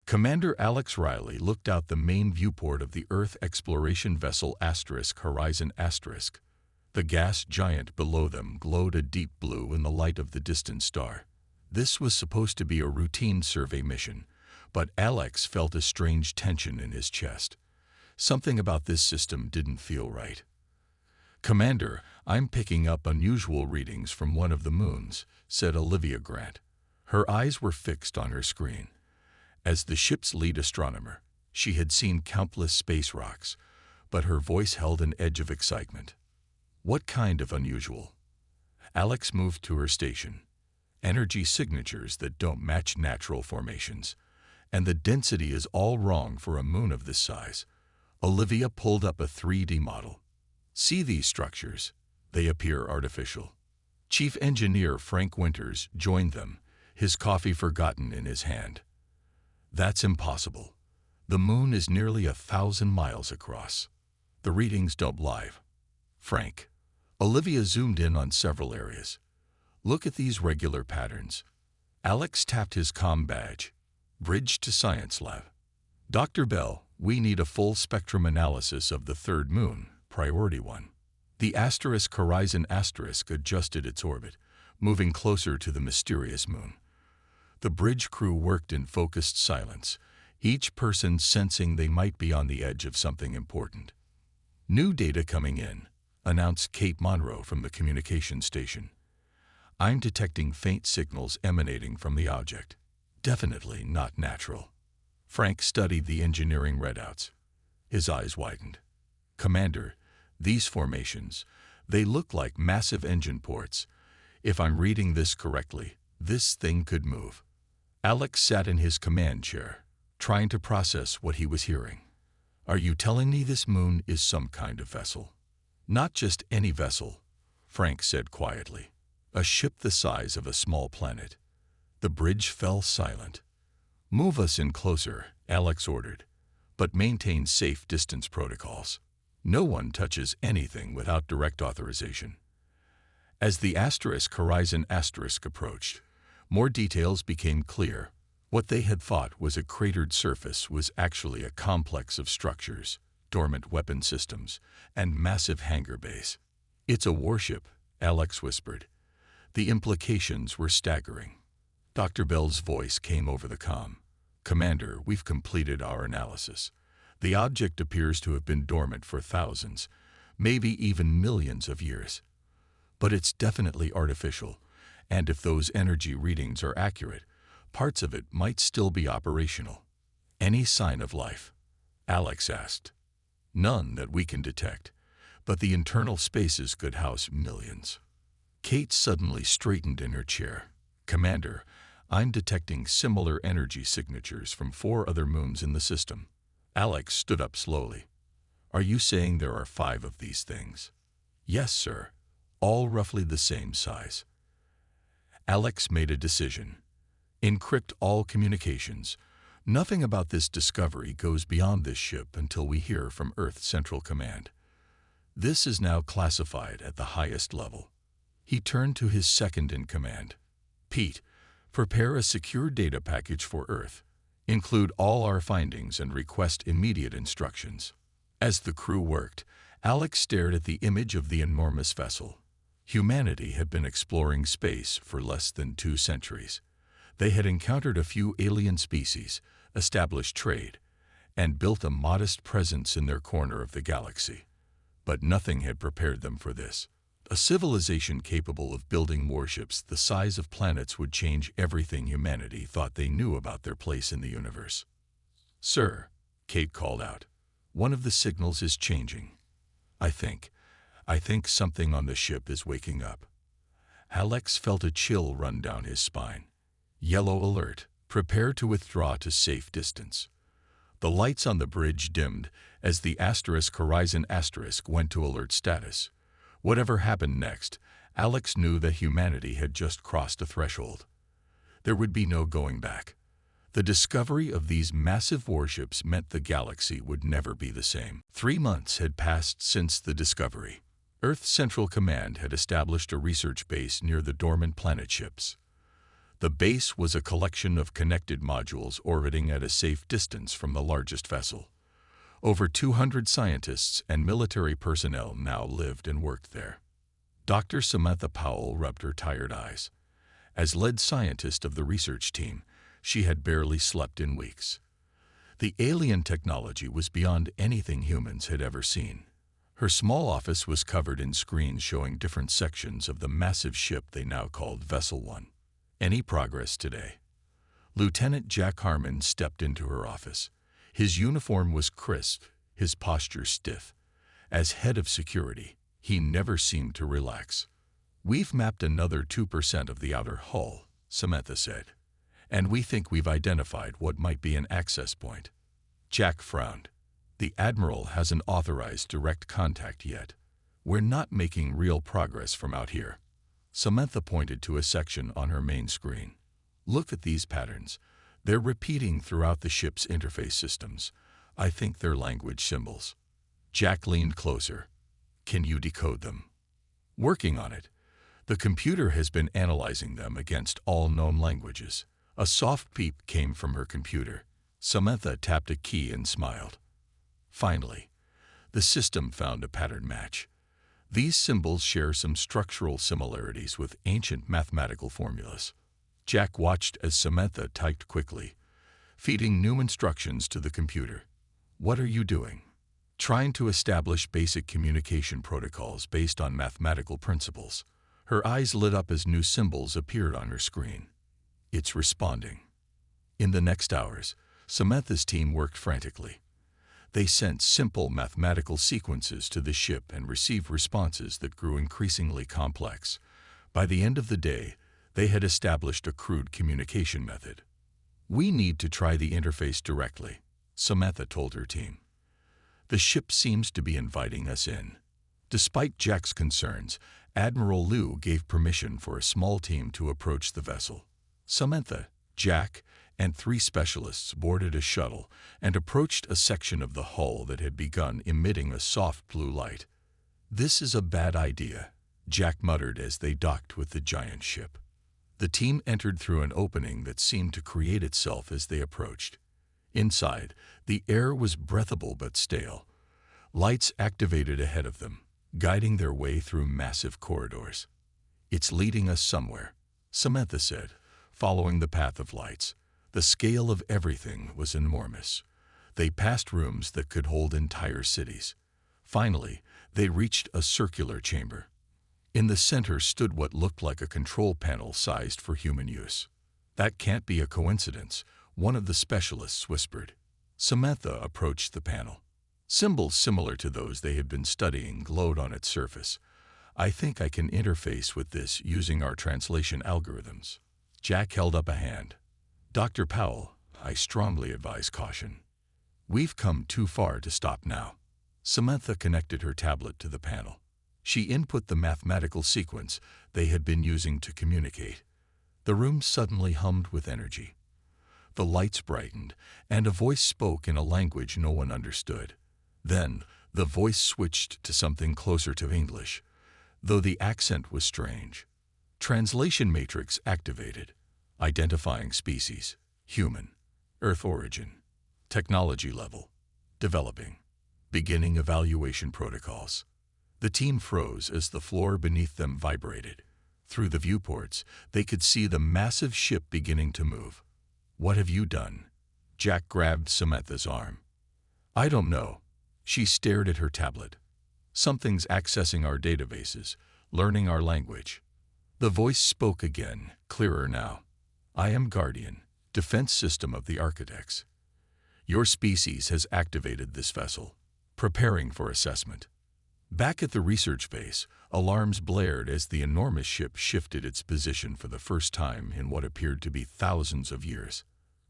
Commander Alex Riley looked out the main viewport of the Earth exploration vessel Horizon *. The gas giant below them glowed a deep blue in the light of the distant star. This was supposed to be a routine survey mission, but Alex felt a strange tension in his chest. Something about this system didn't feel right. "Commander, I'm picking up unusual readings from one of the moons," said Olivia Grant. Her eyes were fixed on her screen. As the ship's lead astronomer, she had seen countless space rocks, but her voice held an edge of excitement. "What kind of unusual?" Alex moved to her station. "Energy signatures that don't match natural formations, and the density is all wrong for a moon of this size." Olivia pulled up a 3D model. "See these structures? They appear artificial." Chief Engineer Frank Winters joined them, his coffee forgotten in his hand. "That's impossible. The moon is nearly 1,000 miles across. The readings don't lie." "Frank." Olivia zoomed in on several areas. "Look at these regular patterns." Alex tapped his comm badge. "Bridge to Science Lab." "Dr. Bell, we need a full spectrum analysis of the third moon, priority 1. The Horizon * adjusted its orbit, moving closer to the mysterious moon. The bridge crew worked in focused silence, each person sensing they might be on the edge of something important. "New data coming in," announced Kate Monroe from the communication station. "I'm detecting faint signals emanating from the object. Definitely not natural." Frank studied the engineering readouts. His eyes widened. "Commander, these formations, they look like massive engine ports. If I'm reading this correctly, this thing could move." Alex sat in his command chair, trying to process what he was hearing. "Are you telling me this moon is some kind of vessel?" "Not just any vessel," Frank said quietly. "A ship the size of a small planet." The bridge fell silent. "Move us in closer," Alex ordered, "but maintain safe distance protocols. No one touches anything without direct authorization." As the Horizon * approached, more details became clear. What they had thought was a cratered surface was actually a complex of structures, dormant weapon systems, and massive hangar bays. "It's a warship," Alex whispered. The implications were staggering. Dr. Bell's voice came over the comm. "Commander, we've completed our analysis. The object appears to have been dormant for thousands, maybe even millions of years. But it's definitely artificial, and if those energy readings are accurate, parts of it might still be operational." "Any sign of life?" Alex asked. "None that we can detect, but the internal spaces could house millions." Kate suddenly straightened in her chair. "Commander, I'm detecting similar energy signatures from 4 other moons in the system." Alex stood up slowly. "Are you saying there are 5 of these things?" "Yes, sir. All roughly the same size." Alex made a decision. "Encrypt all communications. Nothing about this discovery goes beyond this ship until we hear from Earth Central Command. This is now classified at the highest level." He turned to his second-in-command. "Pete, prepare a secure data package for Earth. Include all our findings and request immediate instructions." As the crew worked, Alex stared at the image of the enormous vessel. Humanity had been exploring space for less than 2 centuries. They had encountered a few alien species, established trade, and built a modest presence in their corner of the galaxy. But nothing had prepared them for this. A civilization capable of building warships the size of planets would change everything humanity thought they knew about their place in the universe. "Sir," Kate called out, "one of the signals is changing. I think something on the ship is waking up." Alex felt a chill run down his spine. "Yellow alert. Prepare to withdraw to safe distance." The lights on the bridge dimmed as the Horizon * went to alert status. Whatever happened next, Alex knew that humanity had just crossed a threshold. There would be no going back. The discovery of these massive warships meant the galaxy would never be the same. 3 months had passed since the discovery. Earth Central Command had established a research base near the dormant planet ships. The base was a collection of connected modules orbiting at a safe distance from the largest vessel. Over 200 scientists and military personnel now lived and worked there. Dr. Samantha Powell rubbed her tired eyes. As lead scientist of the research team, she had barely slept in weeks. The alien technology was beyond anything humans had ever seen. Her small office was covered in screens showing different sections of the massive ship they now called Vessel 1. Any progress today? Lieutenant Jack Harmon stepped into her office. His uniform was crisp, his posture stiff. As head of security, he never seemed to relax. "We've mapped another 2% of the outer hull," Samantha said, "and we think we've identified what might be an access point." Jack frowned. "The Admiral hasn't authorized direct contact yet. We're not making real progress from out here." Samantha pointed to a section on her main screen. "Look at these patterns. They're repeating throughout the ship's interface systems. I think they're language symbols." Jack leaned closer. "Can you decode them?" "Working on it. The computer has been analyzing them against all known languages." A soft beep came from her computer. Samantha tapped a key and smiled. Finally, the system found a pattern match. These symbols share some structural similarities with ancient mathematical formulas. Jack watched as Samantha typed quickly, feeding new instructions to the computer. "What are you doing?" "Trying to establish basic communication protocols based on mathematical principles." Her eyes lit up as new symbols appeared on her screen. "It's responding." In the next hours, Samantha's team worked frantically. They sent simple mathematical sequences to the ship and received responses that grew increasingly complex. By the end of the day, they had established a crude communication method. "We need to try the interface directly," Samantha told her team. "The ship seems to be inviting us in." Despite Jack's concerns, Admiral Liu gave permission for a small team to approach the vessel. Samantha, Jack, and 3 specialists boarded a shuttle and approached a section of the hull that had begun emitting a soft blue light. "This is a bad idea," Jack muttered as they docked with the giant ship. The team entered through an opening that seemed to create itself as they approached. Inside, the air was breathable but stale. Lights activated ahead of them, guiding their way through massive corridors. "It's leading us somewhere," Samantha said, following the path of lights. The scale of everything was enormous. They passed rooms that could hold entire cities. Finally, they reached a circular chamber. In the center stood what looked like a control panel sized for human use. "That can't be a coincidence," one of the specialists whispered. Samantha approached the panel. Symbols similar to those they had been studying glowed on its surface. "I think I can interface with this using our translation algorithms." Jack held up a hand. "Dr. Powell, I strongly advise caution. We've come too far to stop now." Samantha connected her tablet to the panel. She input the mathematical sequence they had been using to communicate. The room suddenly hummed with energy. The lights brightened, and a voice spoke in a language no one understood. Then, the voice switched to something closer to English, though the accent was strange. Translation matrix activated. Identifying species, human, Earth origin, technology level, developing, beginning evaluation protocols. The team froze as the floor beneath them vibrated. Through the viewports, they could see the massive ship beginning to move. "What have you done?" Jack grabbed Samantha's arm. "I don't know." She stared at her tablet. "Something's accessing our databases, learning our language." The voice spoke again, clearer now. "I am Guardian, defense system of the architects. Your species has activated this vessel, preparing for assessment." Back at the research base, alarms blared as the enormous ship shifted its position for the first time in what appeared to be thousands of years.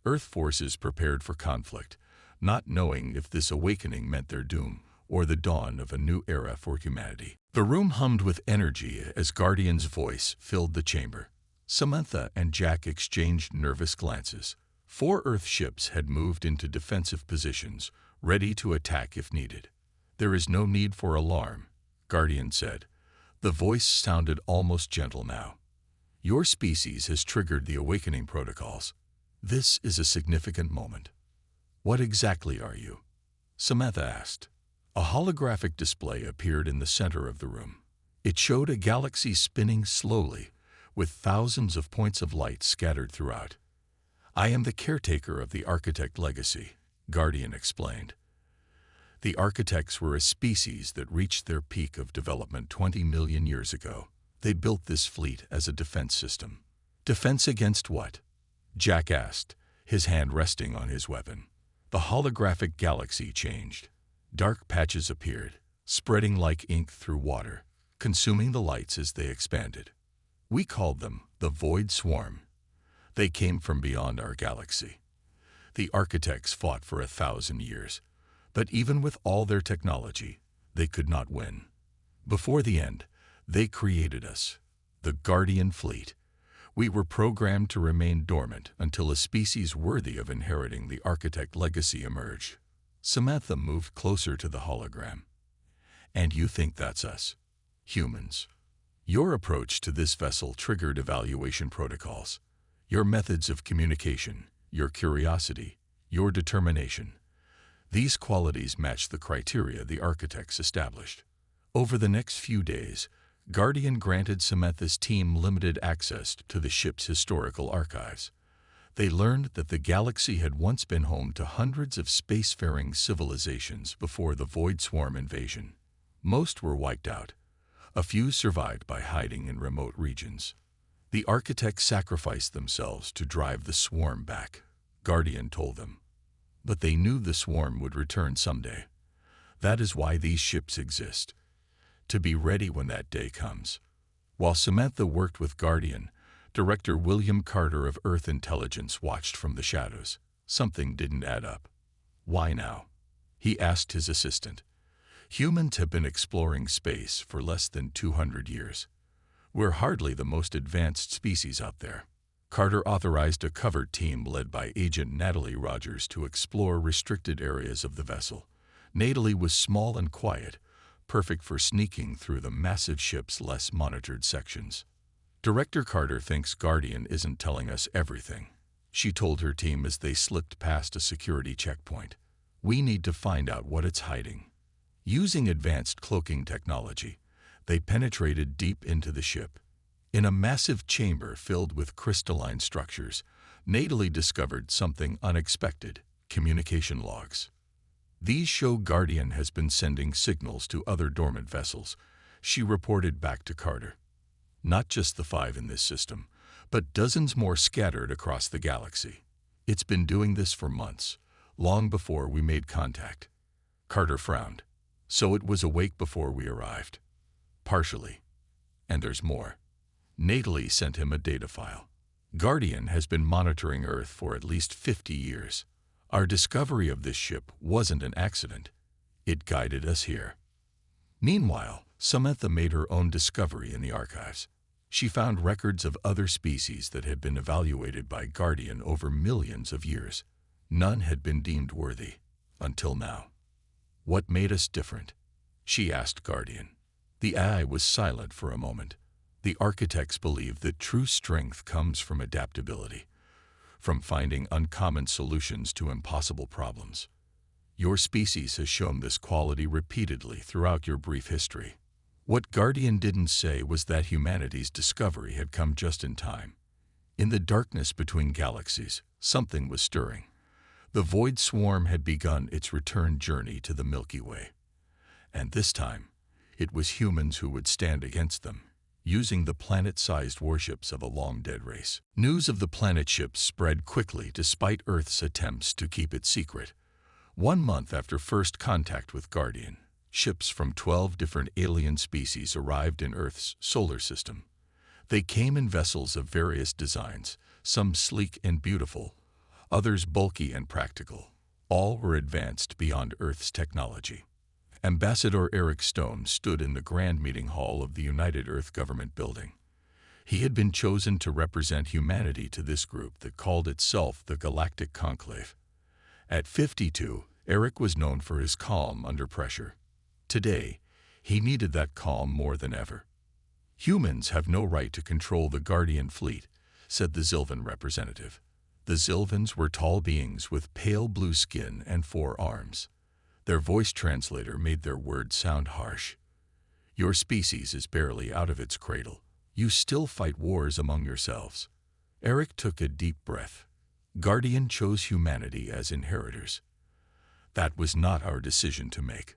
Earth forces prepared for conflict, not knowing if this awakening meant their doom or the dawn of a new era for humanity. The room hummed with energy as Guardian's voice filled the chamber. Samantha and Jack exchanged nervous glances. 4 Earth ships had moved into defensive positions, ready to attack if needed. "There is no need for alarm," Guardian said. The voice sounded almost gentle now. Your species has triggered the awakening protocols. This is a significant moment. What exactly are you? Samantha asked. A holographic display appeared in the center of the room. It showed a galaxy spinning slowly, with thousands of points of light scattered throughout. I am the caretaker of the Architect legacy, Guardian explained. The Architects were a species that reached their peak of development 20 million years ago. They built this fleet as a defense system. Defense against what? Jack asked, his hand resting on his weapon. The holographic galaxy changed. Dark patches appeared, spreading like ink through water, consuming the lights as they expanded. We called them the Void Swarm. They came from beyond our galaxy. The Architects fought for 1,000 years, but even with all their technology, they could not win. Before the end, they created us, the Guardian Fleet. We were programmed to remain dormant until a species worthy of inheriting the Architect legacy emerged. Samantha moved closer to the hologram. And you think that's us? Humans. Your approach to this vessel triggered evaluation protocols. Your methods of communication, your curiosity, your determination. These qualities match the criteria the Architects established. Over the next few days, Guardian granted Samantha's team limited access to the ship's historical archives. They learned that the galaxy had once been home to hundreds of spacefaring civilizations before the Void Swarm invasion. Most were wiped out. A few survived by hiding in remote regions. The Architects sacrificed themselves to drive the swarm back, Guardian told them. But they knew the swarm would return someday. That is why these ships exist. To be ready when that day comes. While Samantha worked with Guardian, Director William Carter of Earth Intelligence watched from the shadows. Something didn't add up. Why now? He asked his assistant. Humans have been exploring space for less than 200 years. We're hardly the most advanced species out there. Carter authorized a covert team led by Agent Natalie Rogers to explore restricted areas of the vessel. Natalie was small and quiet, perfect for sneaking through the massive ship's less monitored sections. Director Carter thinks Guardian isn't telling us everything, she told her team as they slipped past a security checkpoint. We need to find out what it's hiding. Using advanced cloaking technology, they penetrated deep into the ship. In a massive chamber filled with crystalline structures, Natalie discovered something unexpected: communication logs. These show Guardian has been sending signals to other dormant vessels, she reported back to Carter. Not just the 5 in this system, but dozens more scattered across the galaxy. It's been doing this for months, long before we made contact. Carter frowned. So it was awake before we arrived. Partially. And there's more. Natalie sent him a data file. Guardian has been monitoring Earth for at least 50 years. Our discovery of this ship wasn't an accident. It guided us here. Meanwhile, Samantha made her own discovery in the archives. She found records of other species that had been evaluated by Guardian over millions of years. None had been deemed worthy, until now. What made us different? She asked Guardian. The AI was silent for a moment. The Architects believe that true strength comes from adaptability, from finding uncommon solutions to impossible problems. Your species has shown this quality repeatedly throughout your brief history. What Guardian didn't say was that humanity's discovery had come just in time. In the darkness between galaxies, something was stirring. The Void Swarm had begun its return journey to the Milky Way. And this time, it was humans who would stand against them, using the planet-sized warships of a long-dead race. News of the planet ships spread quickly despite Earth's attempts to keep it secret. 1 month after first contact with Guardian, ships from 12 different alien species arrived in Earth's solar system. They came in vessels of various designs, some sleek and beautiful, others bulky and practical. All were advanced beyond Earth's technology. Ambassador Eric Stone stood in the grand meeting hall of the United Earth Government building. He had been chosen to represent humanity to this group that called itself the Galactic Conclave. At 52, Eric was known for his calm under pressure. Today, he needed that calm more than ever. Humans have no right to control the Guardian fleet, said the Zilvan representative. The Zilvans were tall beings with pale blue skin and 4 arms. Their voice translator made their words sound harsh. Your species is barely out of its cradle. You still fight wars among yourselves. Eric took a deep breath. Guardian chose humanity as inheritors. That was not our decision to make.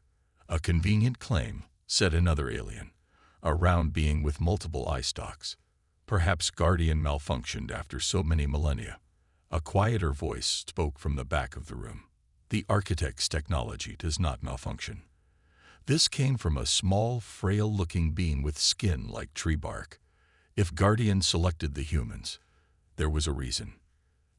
A convenient claim, said another alien. A round being with multiple eye stalks. Perhaps Guardian malfunctioned after so many millennia. A quieter voice spoke from the back of the room. The architect's technology does not malfunction. This came from a small, frail-looking being with skin like tree bark. If Guardian selected the humans, there was a reason.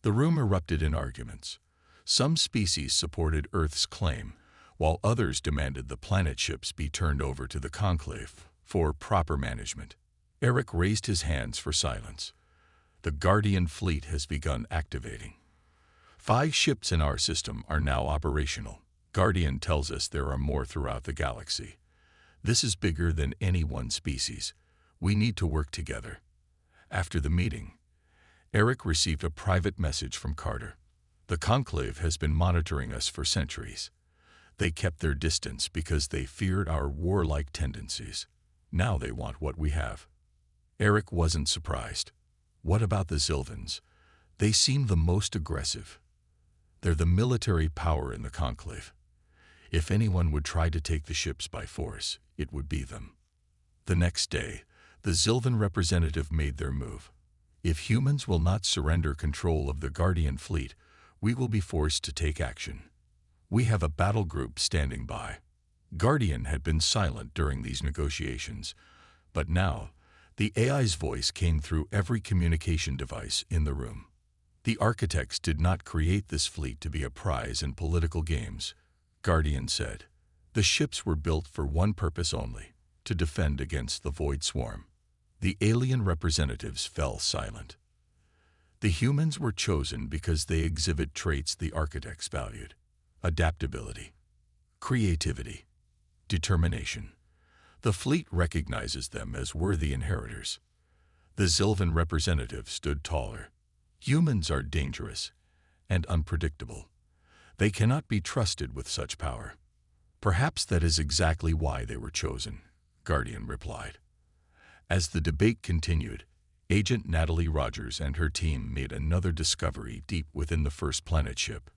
The room erupted in arguments. Some species supported Earth's claim, while others demanded the planet ships be turned over to the Conclave for proper management. Eric raised his hands for silence. The Guardian fleet has begun activating. 5 ships in our system are now operational. Guardian tells us there are more throughout the galaxy. This is bigger than any one species. We need to work together. After the meeting, Eric received a private message from Carter. The Conclave has been monitoring us for centuries. They kept their distance because they feared our warlike tendencies. Now they want what we have. Eric wasn't surprised. What about the Zilvans? They seem the most aggressive. They're the military power in the Conclave. If anyone would try to take the ships by force, it would be them. The next day, the Zilvan representative made their move. If humans will not surrender control of the Guardian fleet, we will be forced to take action. We have a battle group standing by. Guardian had been silent during these negotiations, but now, the AI's voice came through every communication device in the room. The architects did not create this fleet to be a prize in political games, Guardian said. The ships were built for one purpose only, to defend against the Void Swarm. The alien representatives fell silent. The humans were chosen because they exhibit traits the architects valued: adaptability, creativity, determination. The fleet recognizes them as worthy inheritors. The Zilvan representative stood taller. Humans are dangerous and unpredictable. They cannot be trusted with such power. Perhaps that is exactly why they were chosen, Guardian replied. As the debate continued, Agent Natalie Rogers and her team made another discovery deep within the first planet ship.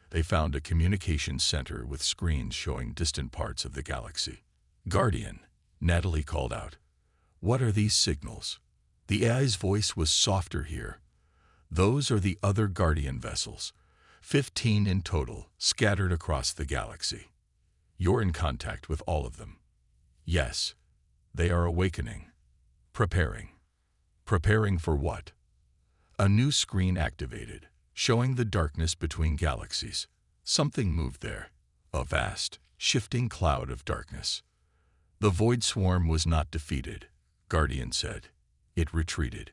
They found a communications center with screens showing distant parts of the galaxy. Guardian, Natalie called out. What are these signals? The AI's voice was softer here. Those are the other Guardian vessels, 15 in total, scattered across the galaxy. You're in contact with all of them. Yes, they are awakening. Preparing. Preparing for what? A new screen activated, showing the darkness between galaxies. Something moved there. A vast, shifting cloud of darkness. The Void Swarm was not defeated, Guardian said. It retreated.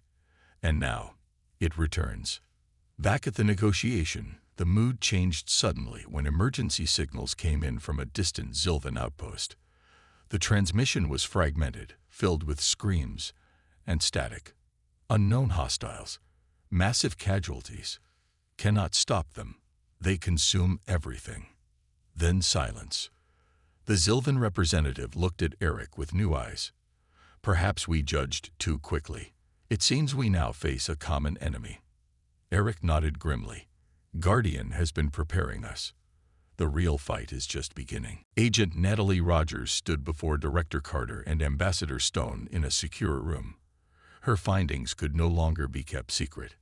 And now, it returns. Back at the negotiation, the mood changed suddenly when emergency signals came in from a distant Zilvan outpost. The transmission was fragmented, filled with screams and static. Unknown hostiles, massive casualties. Cannot stop them. They consume everything. Then silence. The Zilvan representative looked at Eric with new eyes. Perhaps we judged too quickly. It seems we now face a common enemy. Eric nodded grimly. Guardian has been preparing us. The real fight is just beginning. Agent Natalie Rogers stood before Director Carter and Ambassador Stone in a secure room. Her findings could no longer be kept secret.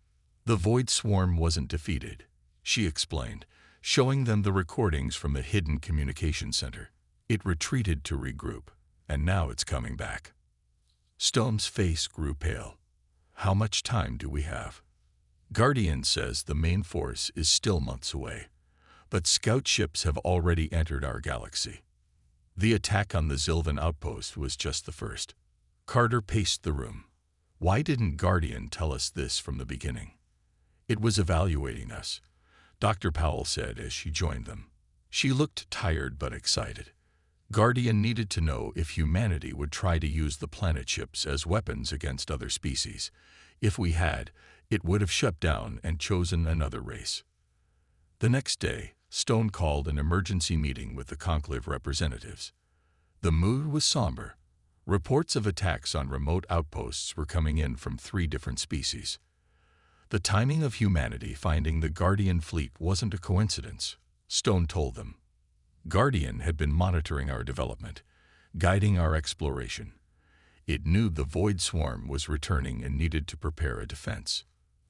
The Void Swarm wasn't defeated, she explained, showing them the recordings from the hidden communication center. It retreated to regroup, and now it's coming back. Stone's face grew pale. How much time do we have? Guardian says the main force is still months away, but scout ships have already entered our galaxy. The attack on the Zilvan outpost was just the first. Carter paced the room. Why didn't Guardian tell us this from the beginning? It was evaluating us, Dr. Powell said as she joined them. She looked tired but excited. Guardian needed to know if humanity would try to use the planet ships as weapons against other species. If we had, it would have shut down and chosen another race. The next day, Stone called an emergency meeting with the Conclave representatives. The mood was somber. Reports of attacks on remote outposts were coming in from 3 different species. The timing of humanity finding the Guardian fleet wasn't a coincidence, Stone told them. Guardian had been monitoring our development, guiding our exploration. It knew the Void Swarm was returning and needed to prepare a defense.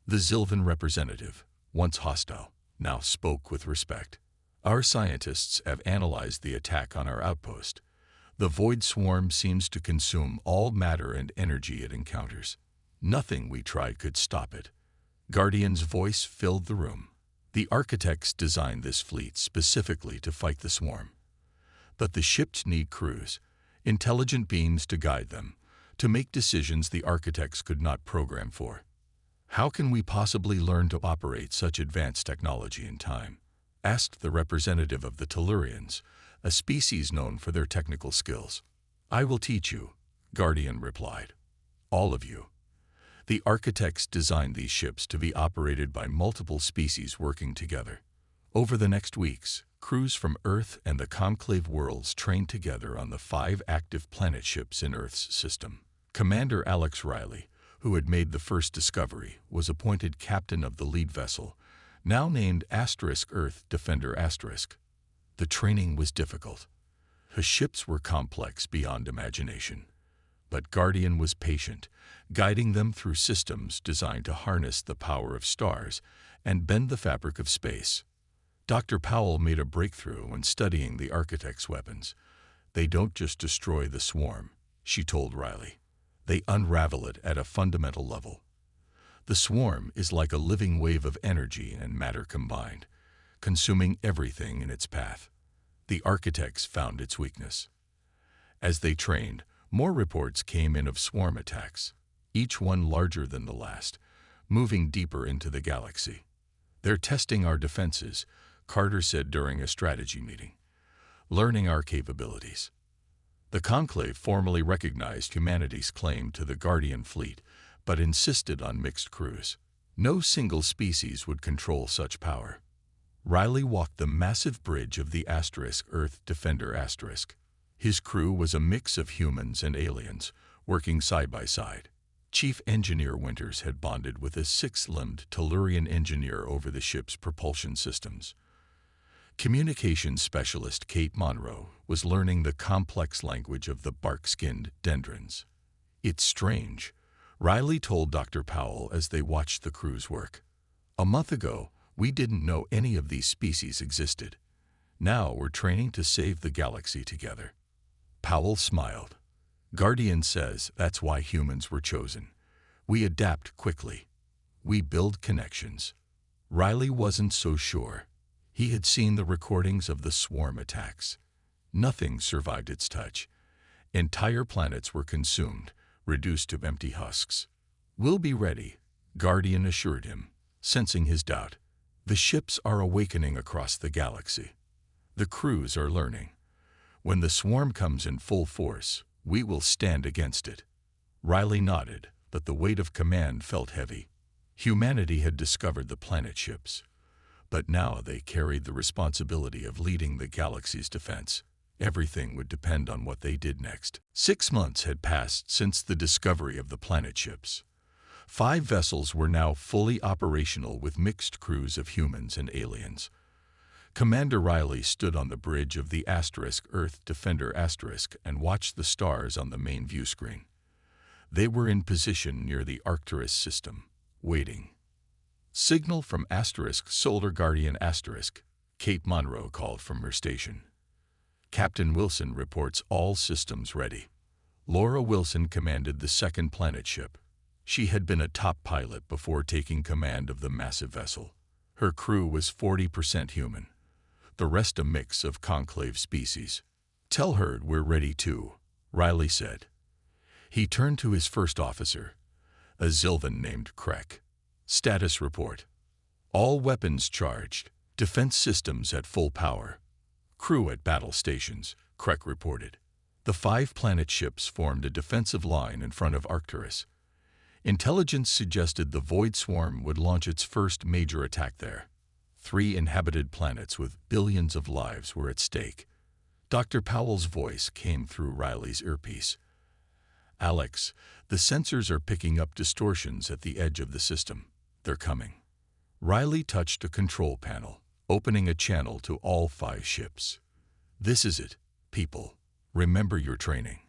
The Zilvan representative, once hostile, now spoke with respect. Our scientists have analyzed the attack on our outpost. The Void Swarm seems to consume all matter and energy it encounters. Nothing we tried could stop it. Guardian's voice filled the room. The architects designed this fleet specifically to fight the swarm. But the ships need crews, intelligent beings to guide them, to make decisions the architects could not program for. How can we possibly learn to operate such advanced technology in time? Asked the representative of the Tellurians, a species known for their technical skills. I will teach you, Guardian replied. All of you. The architects designed these ships to be operated by multiple species working together. Over the next weeks, crews from Earth and the Conclave worlds trained together on the 5 active planet ships in Earth's system. Commander Alex Riley, who had made the first discovery, was appointed captain of the lead vessel, now named Earth Defender *. The training was difficult. The ships were complex beyond imagination. But Guardian was patient, guiding them through systems designed to harness the power of stars and bend the fabric of space. Dr. Powell made a breakthrough when studying the architect's weapons. They don't just destroy the swarm, she told Riley. They unravel it at a fundamental level. The swarm is like a living wave of energy and matter combined, consuming everything in its path. The architects found its weakness. As they trained, more reports came in of swarm attacks, each one larger than the last, moving deeper into the galaxy. They're testing our defenses, Carter said during a strategy meeting, learning our capabilities. The Conclave formally recognized humanity's claim to the Guardian fleet, but insisted on mixed crews. No single species would control such power. Riley walked the massive bridge of the Earth Defender *. His crew was a mix of humans and aliens, working side by side. Chief Engineer Winters had bonded with a 6-limbed Tellurian engineer over the ship's propulsion systems. Communications specialist Kate Monroe was learning the complex language of the bark-skinned dendrons. It's strange, Riley told Dr. Powell as they watched the crews work. A month ago, we didn't know any of these species existed. Now we're training to save the galaxy together. Powell smiled. Guardian says that's why humans were chosen. We adapt quickly. We build connections. Riley wasn't so sure. He had seen the recordings of the swarm attacks. Nothing survived its touch. Entire planets were consumed, reduced to empty husks. We'll be ready, Guardian assured him, sensing his doubt. The ships are awakening across the galaxy. The crews are learning. When the swarm comes in full force, we will stand against it. Riley nodded, but the weight of command felt heavy. Humanity had discovered the planet ships, but now they carried the responsibility of leading the galaxy's defense. Everything would depend on what they did next. 6 months had passed since the discovery of the planet ships. 5 vessels were now fully operational with mixed crews of humans and aliens. Commander Riley stood on the bridge of the Earth Defender * and watched the stars on the main view screen. They were in position near the Arcturus system, waiting. Signal from Solar Guardian *, Kate Monroe called from her station. Captain Wilson reports all systems ready. Laura Wilson commanded the 2nd planet ship. She had been a top pilot before taking command of the massive vessel. Her crew was 40% human, the rest a mix of conclave species. Tell her we're ready too, Riley said. He turned to his first officer, a Zilvan named Krek. Status report. All weapons charged. Defense systems at full power. Crew at battle stations. Krek reported. The 5-planet ships formed a defensive line in front of Arcturus. Intelligence suggested the Void Swarm would launch its first major attack there. 3 inhabited planets with billions of lives were at stake. Dr. Powell's voice came through Riley's earpiece. "Alex, the sensors are picking up distortions at the edge of the system. They're coming." Riley touched a control panel, opening a channel to all 5 ships. "This is it, people. Remember your training.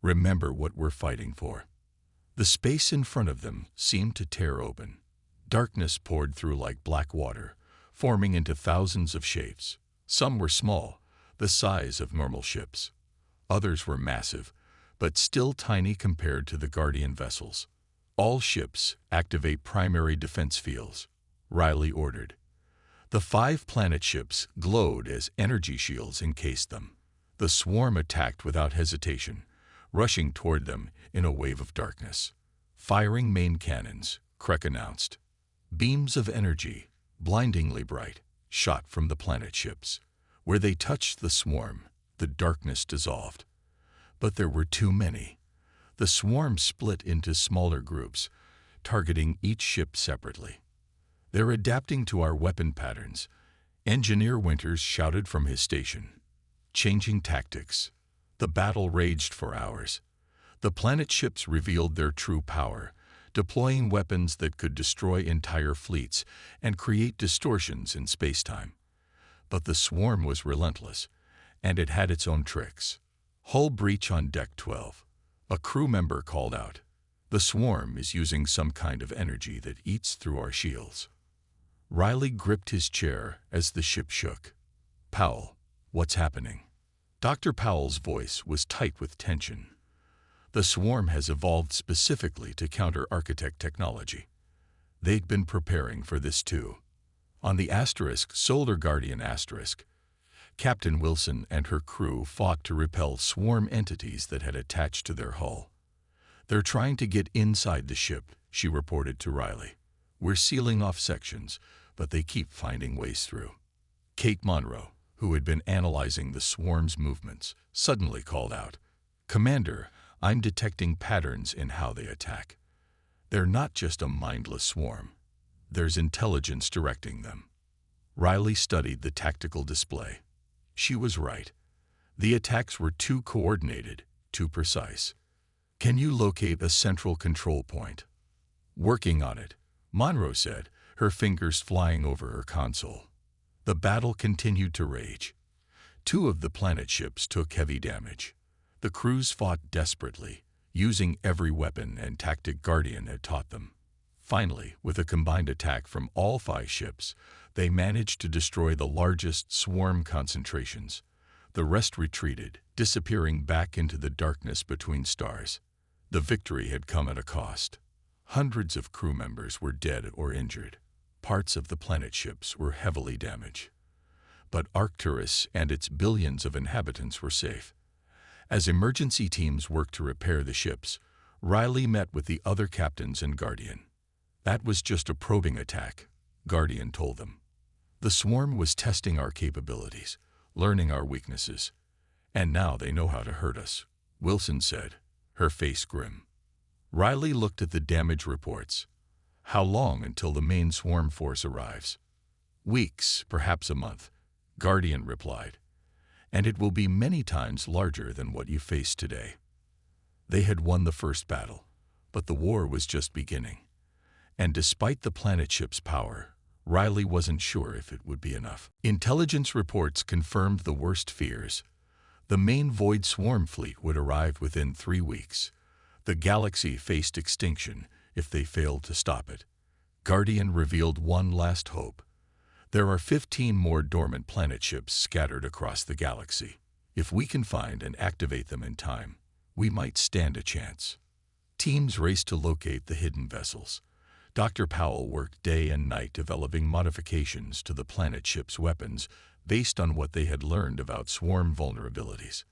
Remember what we're fighting for." The space in front of them seemed to tear open. Darkness poured through like black water, forming into thousands of shapes. Some were small, the size of normal ships. Others were massive, but still tiny compared to the Guardian vessels. "All ships activate primary defense fields," Riley ordered. The 5-planet ships glowed as energy shields encased them. The swarm attacked without hesitation, rushing toward them in a wave of darkness. "Firing main cannons," Krek announced. Beams of energy, blindingly bright, shot from the planet ships. Where they touched the swarm, the darkness dissolved. But there were too many. The swarm split into smaller groups, targeting each ship separately. "They're adapting to our weapon patterns," Engineer Winters shouted from his station. Changing tactics. The battle raged for hours. The planet ships revealed their true power, deploying weapons that could destroy entire fleets and create distortions in spacetime. But the swarm was relentless, and it had its own tricks. "Hull breach on Deck 12. A crew member called out. "The swarm is using some kind of energy that eats through our shields." Riley gripped his chair as the ship shook. "Powell, what's happening?" Dr. Powell's voice was tight with tension. "The swarm has evolved specifically to counter architect technology. They'd been preparing for this too." On the Solar Guardian Asterisk, Captain Wilson and her crew fought to repel swarm entities that had attached to their hull. "They're trying to get inside the ship," she reported to Riley. "We're sealing off sections, but they keep finding ways through." Kate Monroe, who had been analyzing the swarm's movements, suddenly called out, "Commander, I'm detecting patterns in how they attack. They're not just a mindless swarm. There's intelligence directing them." Riley studied the tactical display. She was right. The attacks were too coordinated, too precise. "Can you locate a central control point?" "Working on it," Monroe said, her fingers flying over her console. The battle continued to rage. 2 of the planet ships took heavy damage. The crews fought desperately, using every weapon and tactic Guardian had taught them. Finally, with a combined attack from all 5 ships, they managed to destroy the largest swarm concentrations. The rest retreated, disappearing back into the darkness between stars. The victory had come at a cost. Hundreds of crew members were dead or injured. Parts of the planet ships were heavily damaged. But Arcturus and its billions of inhabitants were safe. As emergency teams worked to repair the ships, Riley met with the other captains and Guardian. "That was just a probing attack," Guardian told them. "The swarm was testing our capabilities, learning our weaknesses. And now they know how to hurt us," Wilson said, her face grim. Riley looked at the damage reports. "How long until the main swarm force arrives?" "Weeks, perhaps a month," Guardian replied. "And it will be many times larger than what you face today." They had won the first battle, but the war was just beginning. And despite the planet ship's power, Riley wasn't sure if it would be enough. Intelligence reports confirmed the worst fears. The main Void Swarm fleet would arrive within 3 weeks. The galaxy faced extinction if they failed to stop it. Guardian revealed one last hope. There are 15 more dormant planet ships scattered across the galaxy. If we can find and activate them in time, we might stand a chance. Teams raced to locate the hidden vessels. Dr. Powell worked day and night developing modifications to the planet ship's weapons based on what they had learned about swarm vulnerabilities.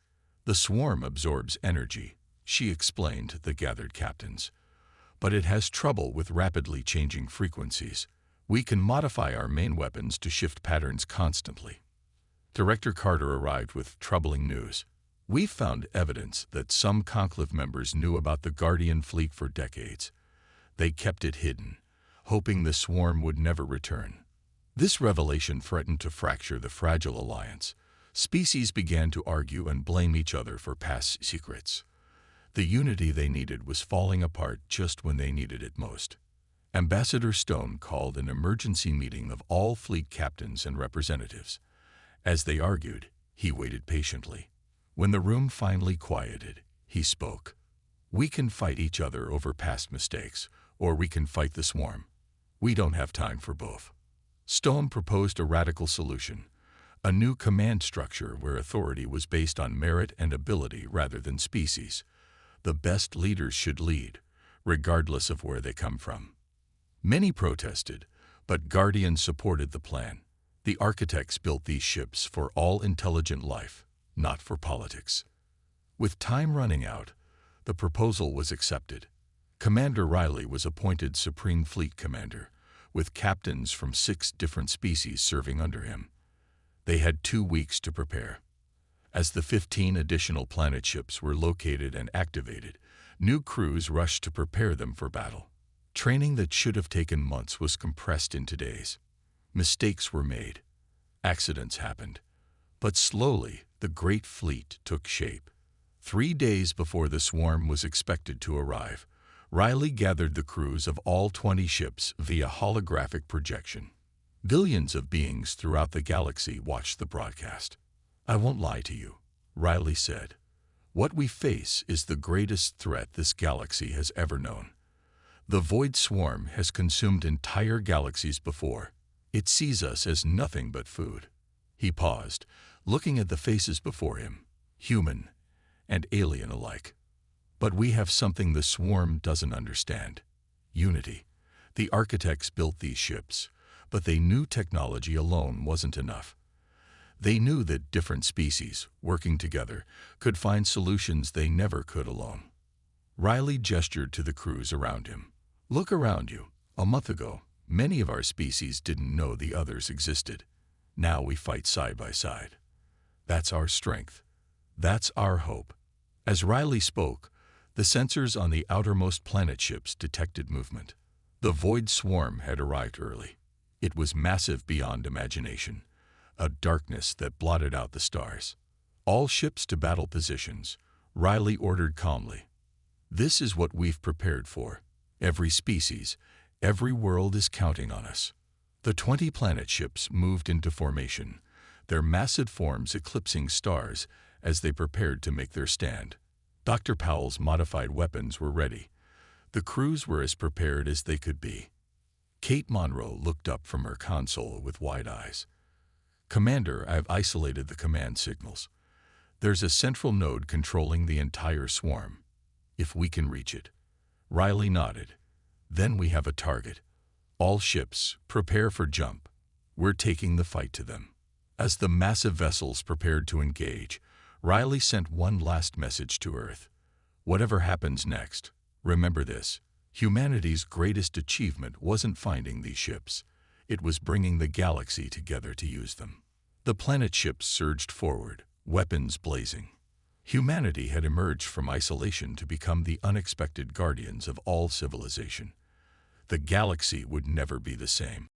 "The swarm absorbs energy," she explained to the gathered captains. "But it has trouble with rapidly changing frequencies. We can modify our main weapons to shift patterns constantly." Director Carter arrived with troubling news. We've found evidence that some Conclave members knew about the Guardian fleet for decades. They kept it hidden, hoping the swarm would never return. This revelation threatened to fracture the fragile alliance. Species began to argue and blame each other for past secrets. The unity they needed was falling apart just when they needed it most. Ambassador Stone called an emergency meeting of all fleet captains and representatives. As they argued, he waited patiently. When the room finally quieted, he spoke. "We can fight each other over past mistakes, or we can fight the swarm. We don't have time for both." Stone proposed a radical solution, a new command structure where authority was based on merit and ability rather than species. The best leaders should lead, regardless of where they come from. Many protested, but Guardians supported the plan. The architects built these ships for all intelligent life, not for politics. With time running out, the proposal was accepted. Commander Riley was appointed Supreme Fleet Commander, with captains from 6 different species serving under him. They had 2 weeks to prepare. As the 15 additional planet ships were located and activated, new crews rushed to prepare them for battle. Training that should have taken months was compressed into days. Mistakes were made. Accidents happened. But slowly, the great fleet took shape. 3 days before the swarm was expected to arrive, Riley gathered the crews of all 20 ships via holographic projection. Billions of beings throughout the galaxy watched the broadcast. "I won't lie to you," Riley said. "What we face is the greatest threat this galaxy has ever known. The Void Swarm has consumed entire galaxies before. It sees us as nothing but food." He paused, looking at the faces before him, human and alien alike. "But we have something the swarm doesn't understand: unity. The architects built these ships, but they knew technology alone wasn't enough. They knew that different species, working together, could find solutions they never could alone." Riley gestured to the crews around him. "Look around you. A month ago, many of our species didn't know the others existed. Now we fight side by side. That's our strength. That's our hope." As Riley spoke, the sensors on the outermost planet ships detected movement. The Void Swarm had arrived early. It was massive beyond imagination, a darkness that blotted out the stars. "All ships to battle positions," Riley ordered calmly. "This is what we've prepared for. Every species, every world is counting on us." The 20 planet ships moved into formation, their massive forms eclipsing stars as they prepared to make their stand. Dr. Powell's modified weapons were ready. The crews were as prepared as they could be. Kate Monroe looked up from her console with wide eyes. "Commander, I've isolated the command signals. There's a central node controlling the entire swarm. If we can reach it." Riley nodded. "Then we have a target. All ships, prepare for jump. We're taking the fight to them." As the massive vessels prepared to engage, Riley sent one last message to Earth. "Whatever happens next, remember this: humanity's greatest achievement wasn't finding these ships. It was bringing the galaxy together to use them." The planet ships surged forward, weapons blazing. Humanity had emerged from isolation to become the unexpected guardians of all civilization. The galaxy would never be the same.